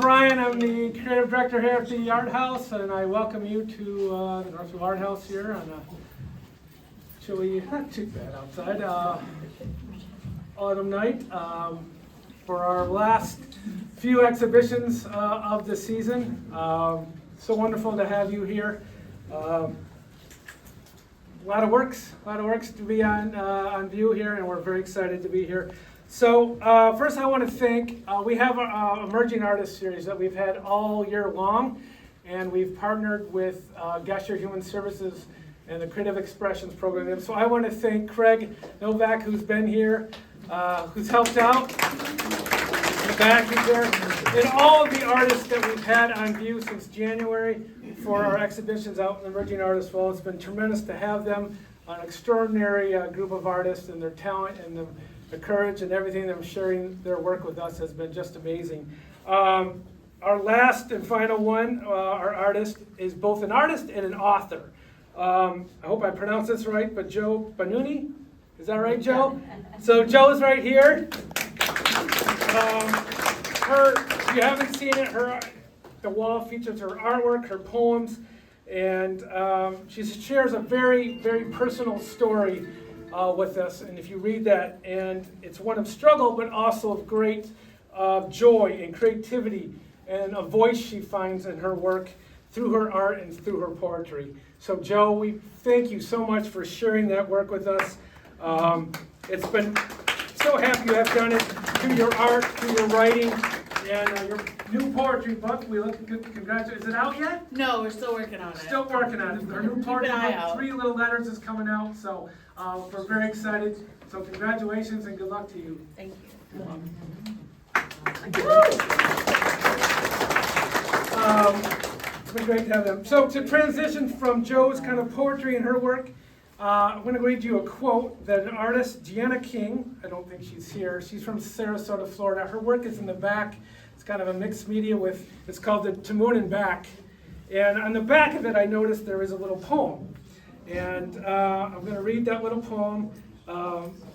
Brian. I'm the creative director here at the Art House, and I welcome you to the Northville Art House here on a chilly, not too bad outside, autumn night for our last few exhibitions of the season. So wonderful to have you here. A lot of works to be on view here, and we're very excited to be here. So first I want to thank, we have our Emerging Artist Series that we've had all year long, and we've partnered with Gesture Human Services and the Creative Expressions Program. So I want to thank Craig Novak, who's been here, who's helped out in the back there, and all of the artists that we've had on view since January for our exhibitions out in the Emerging Artist Wall. It's been tremendous to have them, an extraordinary group of artists, and their talent and the courage and everything, them sharing their work with us has been just amazing. Our last and final one, our artist, is both an artist and an author. I hope I pronounced this right, but Joe Banuni, is that right, Joe? So Joe's right here. If you haven't seen it, the wall features her artwork, her poems, and she shares a very, very personal story with us, and if you read that, and it's one of struggle, but also of great joy and creativity, and a voice she finds in her work through her art and through her poetry. So Joe, we thank you so much for sharing that work with us. It's been so happy you have done it through your art, through your writing, and your new poetry book. We look good. Congratulations. Is it out yet? No, we're still working on it. Still working on it. Our new poetry book, 3 Little Letters, is coming out. So we're very excited. So congratulations and good luck to you. Thank you. It's been great to have them. So to transition from Joe's kind of poetry and her work, I'm going to read you a quote that an artist, Gianna King, I don't think she's here, she's from Sarasota, Florida. Her work is in the back. It's kind of a mixed media with, it's called the To Moon and Back. And on the back of it, I noticed there is a little poem. And I'm going to read that little poem.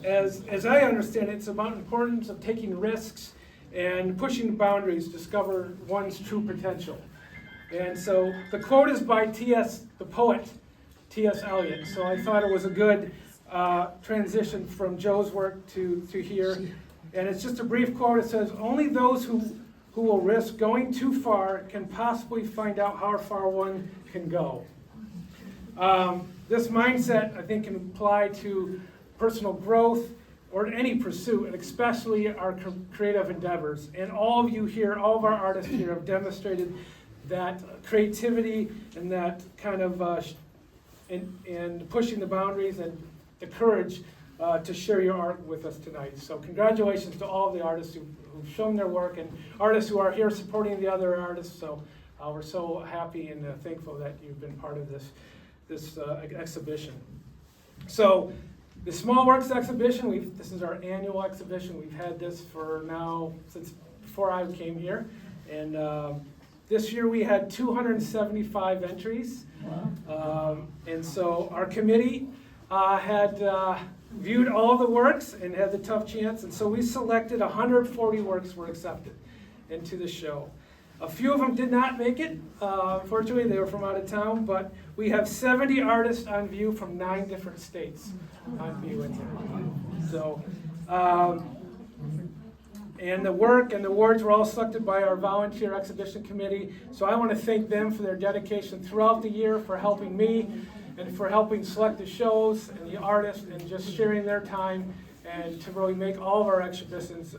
As I understand it, it's about the importance of taking risks and pushing boundaries to discover one's true potential. And so the quote is by the poet, T.S. Eliot. So I thought it was a good transition from Joe's work to here. And it's just a brief quote. It says, "Only those who will risk going too far can possibly find out how far one can go." This mindset, I think, can apply to personal growth or any pursuit, and especially our creative endeavors. And all of you here, all of our artists here have demonstrated that creativity and that kind of and pushing the boundaries and the courage to share your art with us tonight. So congratulations to all of the artists who've shown their work, and artists who are here supporting the other artists. So we're so happy and thankful that you've been part of this exhibition. So the Small Works exhibition, this is our annual exhibition. We've had this for now since before I came here, and this year we had 275 entries. Wow. And so our committee had viewed all the works and had the tough chance, and so we selected 140 works were accepted into the show. A few of them did not make it. Unfortunately, they were from out of town, but we have 70 artists on view from 9 different states on view in here. So, and the work and the awards were all selected by our volunteer exhibition committee. So I want to thank them for their dedication throughout the year, for helping me and for helping select the shows and the artists and just sharing their time and to really make all of our exhibitions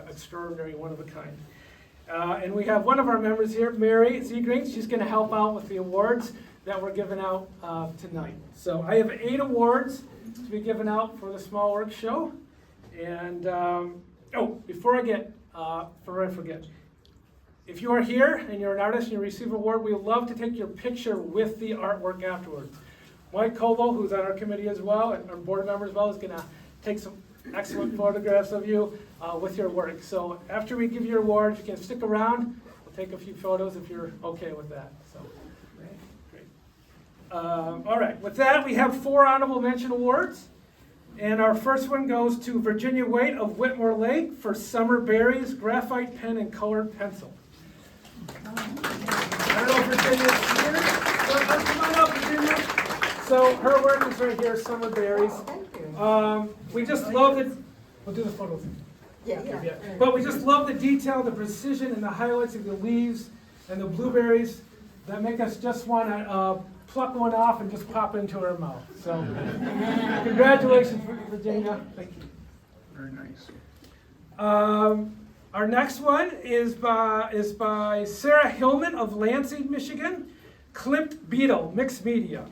extraordinary, one of a kind. And we have one of our members here, Mary Ziegring. She's going to help out with the awards that we're giving out tonight. So I have 8 awards to be given out for the Small Works Show. And before I forget, if you are here and you're an artist and you receive an award, we would love to take your picture with the artwork afterwards. Mike Koval, who's on our committee as well, and our board member as well, is going to take some excellent photographs of you with your work. So after we give you your award, you can stick around. We'll take a few photos if you're okay with that. So, great. All right, with that, we have 4 honorable mention awards. And our first one goes to Virginia Waite of Whitmore Lake for Summer Berries, Graphite Pen, and Colored Pencil. Virginia's here. So come on up, Virginia. So her work is right here, Summer Berries. We just love it. We'll do the photos. Yeah. But we just love the detail, the precision, and the highlights of the leaves and the blueberries that make us just want to pluck one off and just pop into her mouth. So, congratulations, Virginia. Thank you. Very nice. Our next one is by Sarah Hillman of Lansing, Michigan. Klimt Beetle, mixed media.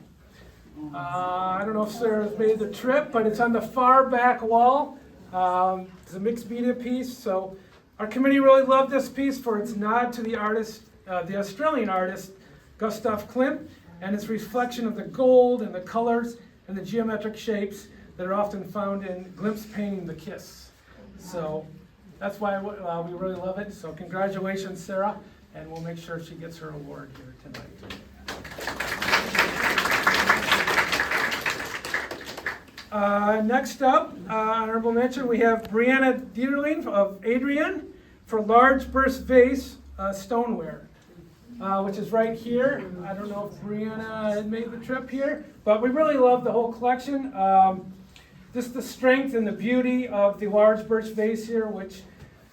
I don't know if Sarah's made the trip, but it's on the far back wall. It's a mixed media piece, so our committee really loved this piece for its nod to the artist, the Australian artist, Gustav Klimt, and its reflection of the gold and the colors and the geometric shapes that are often found in Klimt's painting, The Kiss. So that's why we really love it. So congratulations, Sarah, and we'll make sure she gets her award here tonight. Next up, honorable mention, we have Brianna Dieterling of Adrian for large burst vase stoneware, which is right here. I don't know if Brianna had made the trip here, but we really love the whole collection. Just the strength and the beauty of the large birch vase here, which,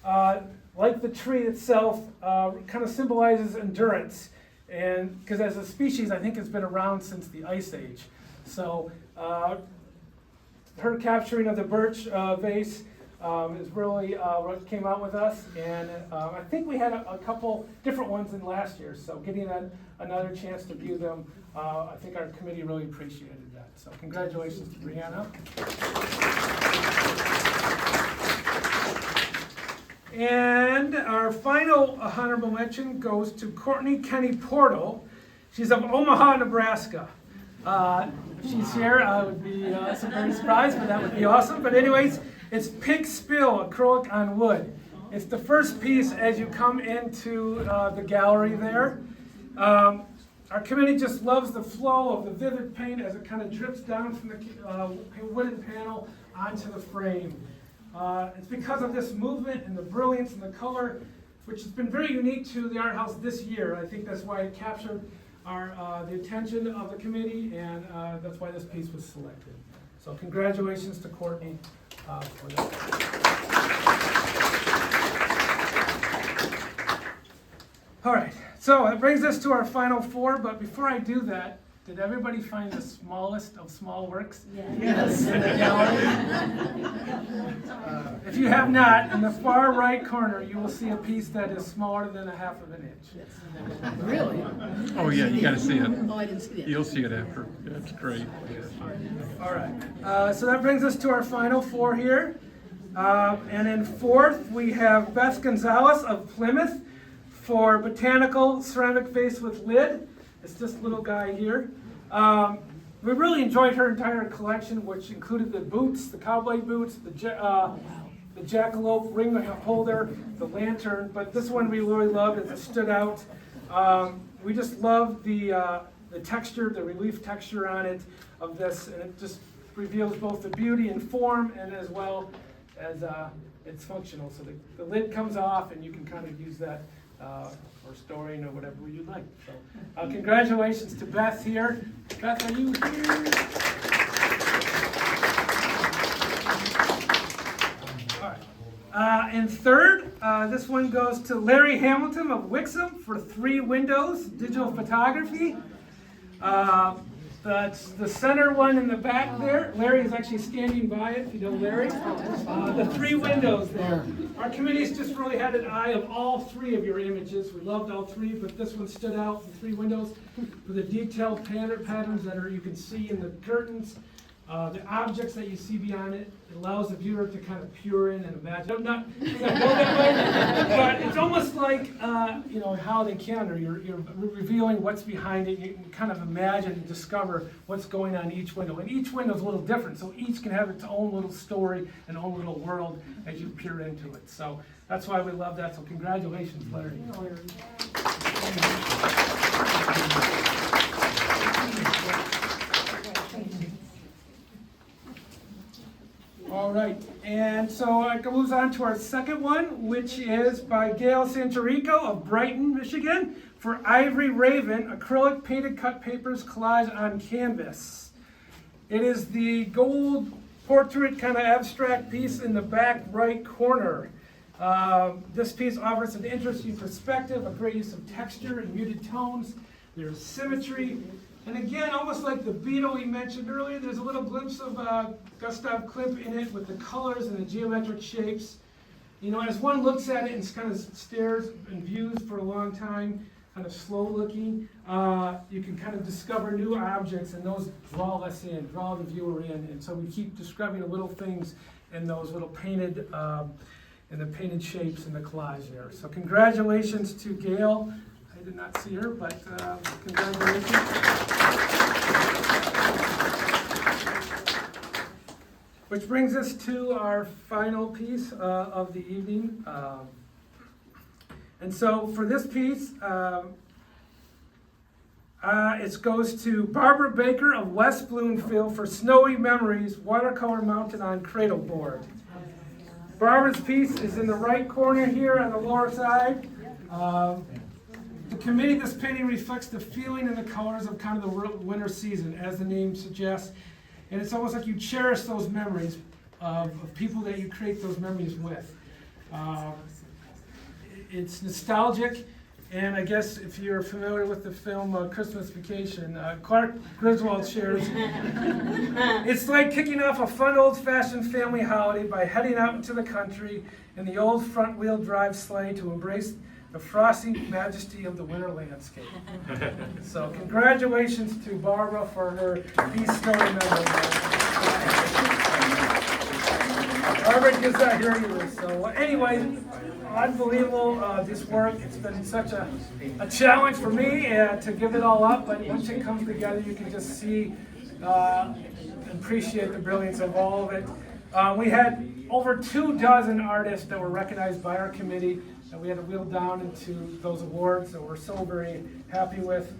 like the tree itself, kind of symbolizes endurance. And because as a species, I think it's been around since the Ice Age. So her capturing of the birch vase is really what came out with us. And I think we had a couple different ones in last year. So getting another chance to view them, I think our committee really appreciated that. So congratulations to Brianna. And our final honorable mention goes to Courtney Kenny Porto. She's of Omaha, Nebraska. She's here. I would be very surprised, but that would be awesome. But anyways, it's Pink Spill acrylic on wood. It's the first piece as you come into the gallery there. Our committee just loves the flow of the vivid paint as it kind of drips down from the wooden panel onto the frame. It's because of this movement and the brilliance and the color, which has been very unique to the Art House this year. I think that's why it captured the attention of the committee, and that's why this piece was selected. So congratulations to Courtney for that. All right, so that brings us to our final four, but before I do that, did everybody find the smallest of small works? Yes. In the gallery? If you have not, in the far right corner, you will see a piece that is smaller than 1/2 of an inch. Really? Oh, yeah, you got to see it. Oh, I didn't see that. You'll see it after. It's great. All right, so that brings us to our final four here. And in fourth, we have Beth Gonzalez of Plymouth for Botanical Ceramic Vase with Lid. It's this little guy here. We really enjoyed her entire collection, which included the boots, the cowboy boots, the jackalope ring holder, the lantern. But this one we really loved as it stood out. We just loved the texture, the relief texture on it of this, and it just reveals both the beauty and form, and as well as it's functional. So the lid comes off, and you can kind of use that for storing or whatever you'd like. So congratulations to Beth here. Beth, are you here? All right. And third, this one goes to Larry Hamilton of Wixom for 3 Windows Digital Photography. That's the center one in the back there. Larry is actually standing by it, if you know Larry. The 3 windows there. Our committee's just really had an eye of all 3 of your images. We loved all 3, but this one stood out, the 3 windows, for the detailed patterns that you can see in the curtains, the objects that you see beyond it. It allows the viewer to kind of peer in and imagine. Not go that way, but it's almost like holiday calendar. You're revealing what's behind it. You can kind of imagine and discover what's going on each window. And each window is a little different, so each can have its own little story and own little world as you peer into it. So that's why we love that. So congratulations, Larry. All right, and so it moves on to our second one, which is by Gail Santorico of Brighton, Michigan, For Ivory Raven, acrylic painted cut papers collage on canvas. It is the gold portrait kind of abstract piece in the back right corner. This piece offers an interesting perspective, a great use of texture and muted tones. There's symmetry. And again, almost like the beetle we mentioned earlier, there's a little glimpse of Gustav Klimt in it with the colors and the geometric shapes. You know, as one looks at it and kind of stares and views for a long time, kind of slow looking, you can kind of discover new objects, and those draw us in, draw the viewer in. And so we keep describing the little things in those little painted, in the painted shapes in the collage there. So congratulations to Gail. I did not see her, but congratulations. Which brings us to our final piece of the evening. And so for this piece, it goes to Barbara Baker of West Bloomfield for Snowy Memories, watercolor mounted on cradle board. Barbara's piece is in the right corner here on the lower side. The committee, this painting reflects the feeling and the colors of kind of the winter season, as the name suggests. And it's almost like you cherish those memories of people that you create those memories with. It's nostalgic, and I guess if you're familiar with the film Christmas Vacation, Clark Griswold shares, it's like kicking off a fun old-fashioned family holiday by heading out into the country in the old front-wheel drive sleigh to embrace the frosty majesty of the winter landscape. So congratulations to Barbara for her These Snowy Memories. Barbara gives that here anyway. So anyway, unbelievable this work. It's been such a challenge for me to give it all up, but once it comes together, you can just see and appreciate the brilliance of all of it. We had over 24 artists that were recognized by our committee that we had to wheel down into those awards that we're so very happy with.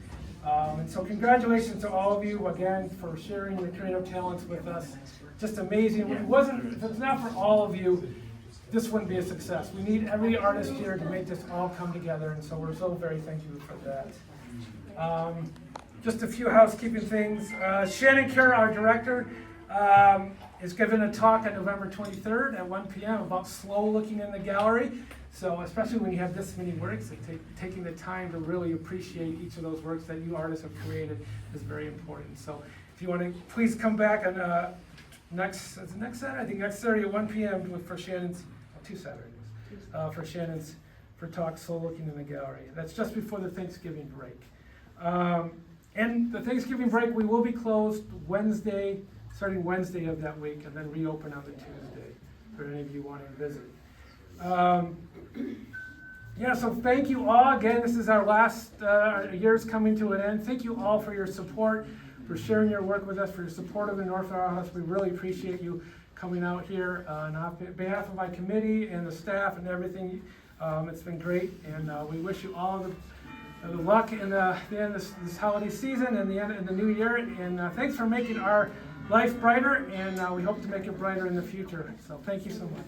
And so congratulations to all of you again for sharing your creative talents with us. Just amazing. If it's not for all of you, this wouldn't be a success. We need every artist here to make this all come together, and so we're so very thankful for that. Just a few housekeeping things. Shannon Kerr, our director, is giving a talk on November 23rd at 1 p.m. about slow looking in the gallery. So especially when you have this many works, taking the time to really appreciate each of those works that you artists have created is very important. So if you want to, please come back on next Saturday, I think next Saturday at 1 p.m. for Shannon's, 2 Saturdays, for Shannon's, for talk Slow Looking in the Gallery. That's just before the Thanksgiving break. And the Thanksgiving break, we will be closed Wednesday, starting Wednesday of that week, and then reopen on the Tuesday for any of you wanting to visit. Yeah, so thank you all. Again, this is our last year's coming to an end. Thank you all for your support, for sharing your work with us, for your support of the Northville Art House. We really appreciate you coming out here on behalf of my committee and the staff and everything. It's been great, and we wish you all the luck in the end of this holiday season and the end of the new year. And thanks for making our life brighter, and we hope to make it brighter in the future. So thank you so much.